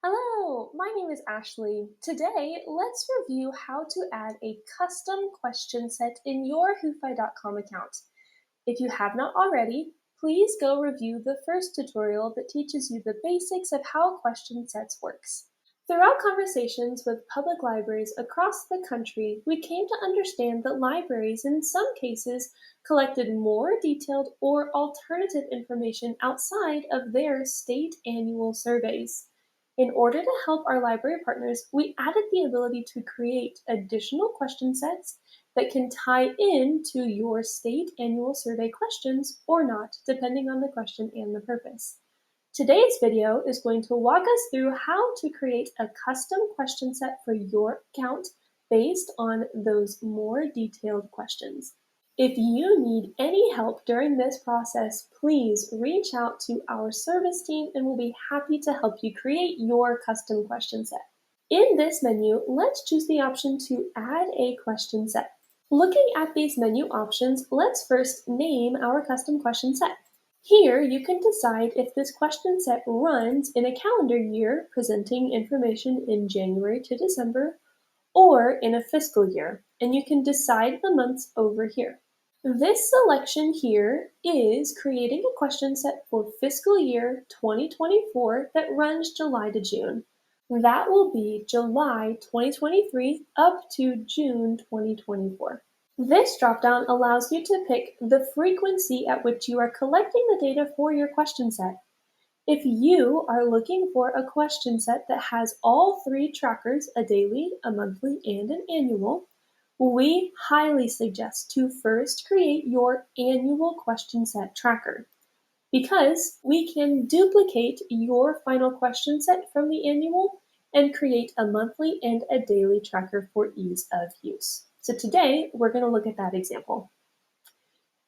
Hello, my name is Ashleigh. Today, let's review how to add a custom question set in your WhoFi.com account. If you have not already, please go review the first tutorial that teaches you the basics of how question sets works. Throughout conversations with public libraries across the country, we came to understand that libraries in some cases collected more detailed or alternative information outside of their state annual surveys. In order to help our library partners, we added the ability to create additional question sets that can tie in to your state annual survey questions or not, depending on the question and the purpose. Today's video is going to walk us through how to create a custom question set for your account based on those more detailed questions. If you need any help during this process, please reach out to our service team and we'll be happy to help you create your custom question set. In this menu, let's choose the option to add a question set. Looking at these menu options, let's first name our custom question set. Here, you can decide if this question set runs in a calendar year, presenting information in January to December, or in a fiscal year, and you can decide the months over here. This selection here is creating a question set for fiscal year 2024 that runs July to June. That will be July 2023 up to June 2024. This dropdown allows you to pick the frequency at which you are collecting the data for your question set. If you are looking for a question set that has all three trackers, a daily, a monthly, and an annual, we highly suggest to first create your annual question set tracker, because we can duplicate your final question set from the annual and create a monthly and a daily tracker for ease of use. So today, we're going to look at that example.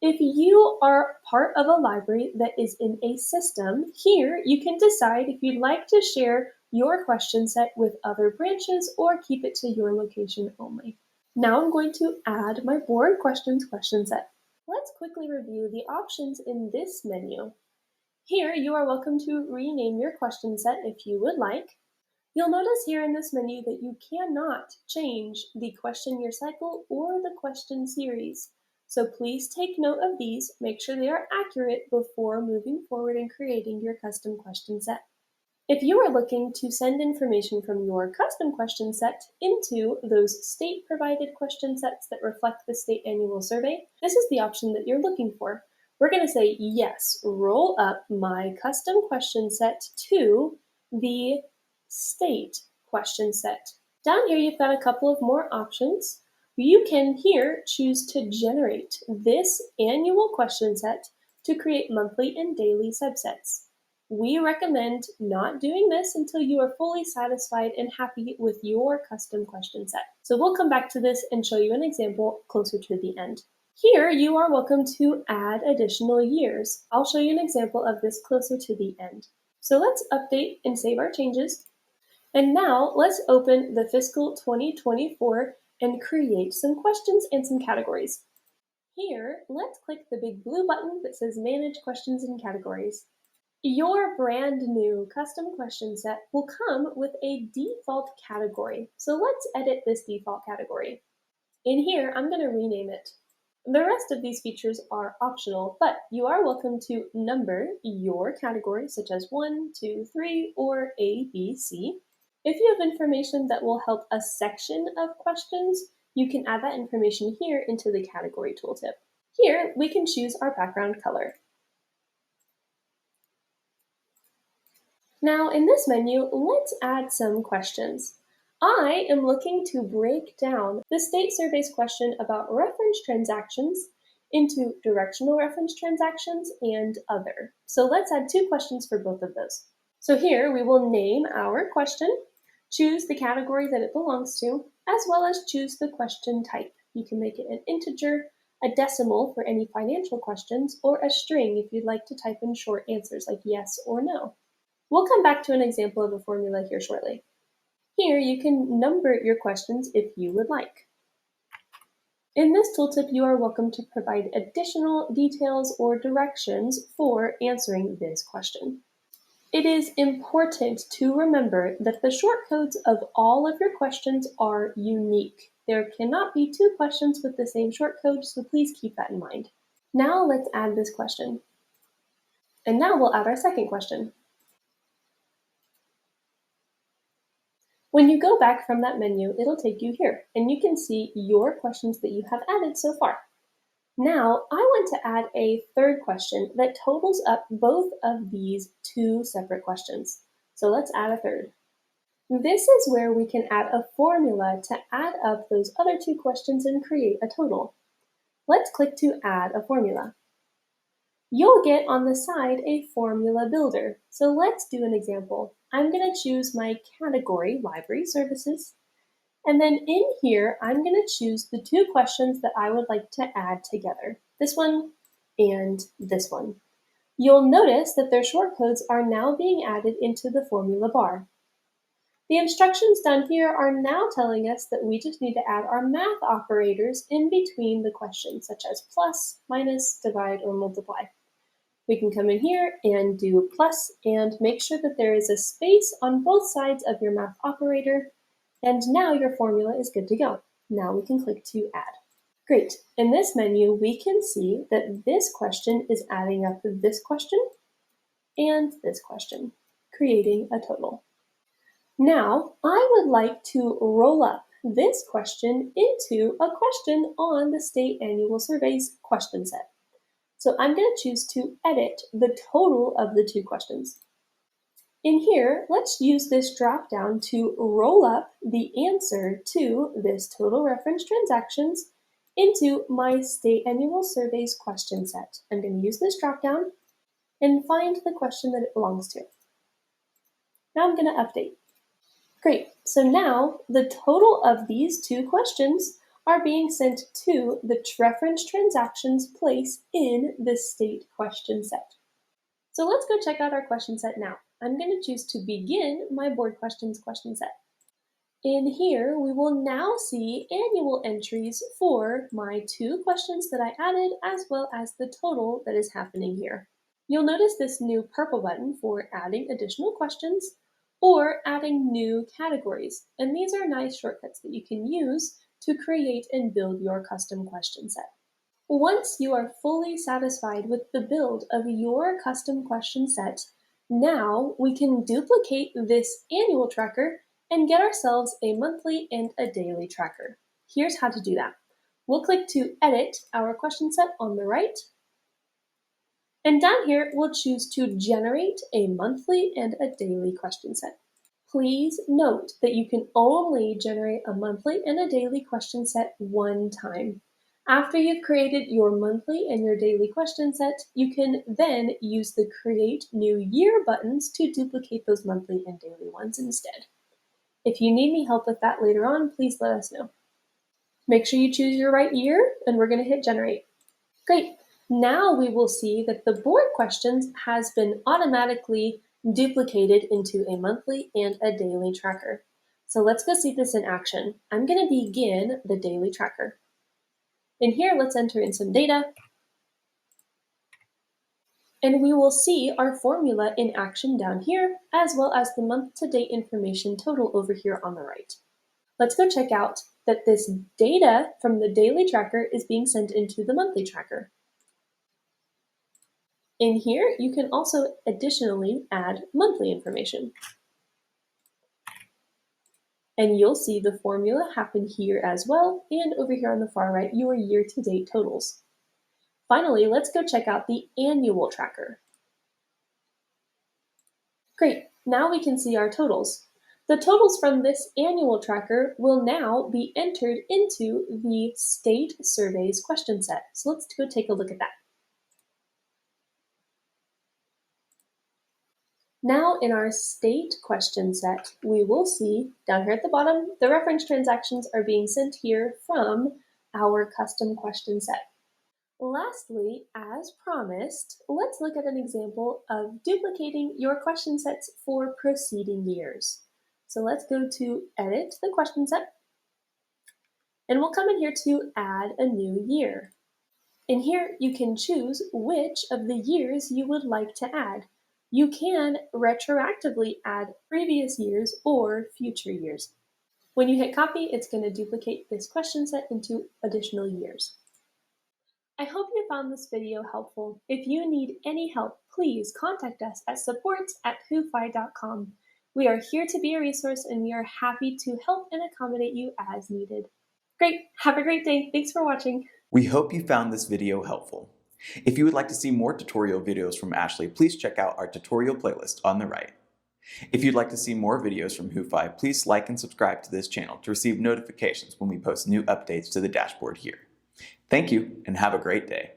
If you are part of a library that is in a system, here you can decide if you'd like to share your question set with other branches or keep it to your location only. Now I'm going to add my board questions question set. Let's quickly review the options in this menu. Here you are welcome to rename your question set if you would like. You'll notice here in this menu that you cannot change the question year cycle or the question series. So please take note of these, make sure they are accurate before moving forward and creating your custom question set. If you are looking to send information from your custom question set into those state-provided question sets that reflect the state annual survey, this is the option that you're looking for. We're going to say, yes, roll up my custom question set to the state question set. Down here, you've got a couple of more options. You can here choose to generate this annual question set to create monthly and daily subsets. We recommend not doing this until you are fully satisfied and happy with your custom question set. So we'll come back to this and show you an example closer to the end. Here, you are welcome to add additional years. I'll show you an example of this closer to the end. So let's update and save our changes. And now let's open the fiscal 2024 and create some questions and some categories. Here, let's click the big blue button that says Manage Questions and Categories. Your brand new custom question set will come with a default category. So let's edit this default category. In here, I'm going to rename it. The rest of these features are optional, but you are welcome to number your category, such as 1, 2, 3, or A, B, C. If you have information that will help a section of questions, you can add that information here into the category tooltip. Here, we can choose our background color. Now in this menu, let's add some questions. I am looking to break down the state survey's question about reference transactions into directional reference transactions and other. So let's add 2 questions for both of those. So here we will name our question, choose the category that it belongs to, as well as choose the question type. You can make it an integer, a decimal for any financial questions, or a string if you'd like to type in short answers like yes or no. We'll come back to an example of a formula here shortly. Here you can number your questions if you would like. In this tooltip, you are welcome to provide additional details or directions for answering this question. It is important to remember that the shortcodes of all of your questions are unique. There cannot be two questions with the same shortcode, so please keep that in mind. Now let's add this question. And now we'll add our second question. When you go back from that menu, it'll take you here, and you can see your questions that you have added so far. Now, I want to add a third question that totals up both of these two separate questions. So let's add a third. This is where we can add a formula to add up those other two questions and create a total. Let's click to add a formula. You'll get on the side a formula builder. So let's do an example. I'm going to choose my category, library services. And then in here, I'm going to choose the two questions that I would like to add together, this one and this one. You'll notice that their shortcodes are now being added into the formula bar. The instructions down here are now telling us that we just need to add our math operators in between the questions, such as plus, minus, divide, or multiply. We can come in here and do plus and make sure that there is a space on both sides of your math operator. And now your formula is good to go. Now we can click to add. Great. In this menu, we can see that this question is adding up this question and this question, creating a total. Now, I would like to roll up this question into a question on the State Annual Survey's question set. So I'm going to choose to edit the total of the two questions. In here, let's use this drop down to roll up the answer to this total reference transactions into my State Annual Survey's question set. I'm going to use this drop down and find the question that it belongs to. Now I'm going to update. Great, so now the total of these two questions are being sent to the reference transactions place in the state question set. So let's go check out our question set now. I'm going to choose to begin my board questions question set. In here, we will now see annual entries for my two questions that I added, as well as the total that is happening here. You'll notice this new purple button for adding additional questions or adding new categories. And these are nice shortcuts that you can use to create and build your custom question set. Once you are fully satisfied with the build of your custom question set, now we can duplicate this annual tracker and get ourselves a monthly and a daily tracker. Here's how to do that. We'll click to edit our question set on the right. And down here, we'll choose to generate a monthly and a daily question set. Please note that you can only generate a monthly and a daily question set one time. After you've created your monthly and your daily question set, you can then use the Create New Year buttons to duplicate those monthly and daily ones instead. If you need any help with that later on, please let us know. Make sure you choose your right year, and we're going to hit Generate. Great. Now we will see that the board questions has been automatically duplicated into a monthly and a daily tracker. So let's go see this in action. I'm going to begin the daily tracker. In here, let's enter in some data. And we will see our formula in action down here, as well as the month-to-date information total over here on the right. Let's go check out that this data from the daily tracker is being sent into the monthly tracker. In here, you can also additionally add monthly information. And you'll see the formula happen here as well, and over here on the far right, your year-to-date totals. Finally, let's go check out the annual tracker. Great, now we can see our totals. The totals from this annual tracker will now be entered into the state surveys question set. So let's go take a look at that. Now in our state question set, we will see down here at the bottom, the reference transactions are being sent here from our custom question set. Lastly, as promised, let's look at an example of duplicating your question sets for preceding years. So let's go to edit the question set, and we'll come in here to add a new year. In here, you can choose which of the years you would like to add. You can retroactively add previous years or future years. When you hit copy, it's going to duplicate this question set into additional years. I hope you found this video helpful. If you need any help, please contact us at support@whofi.com. We are here to be a resource and we are happy to help and accommodate you as needed. Great, have a great day. Thanks for watching. We hope you found this video helpful. If you would like to see more tutorial videos from Ashleigh, please check out our tutorial playlist on the right. If you'd like to see more videos from WhoFi, please like and subscribe to this channel to receive notifications when we post new updates to the dashboard here. Thank you and have a great day.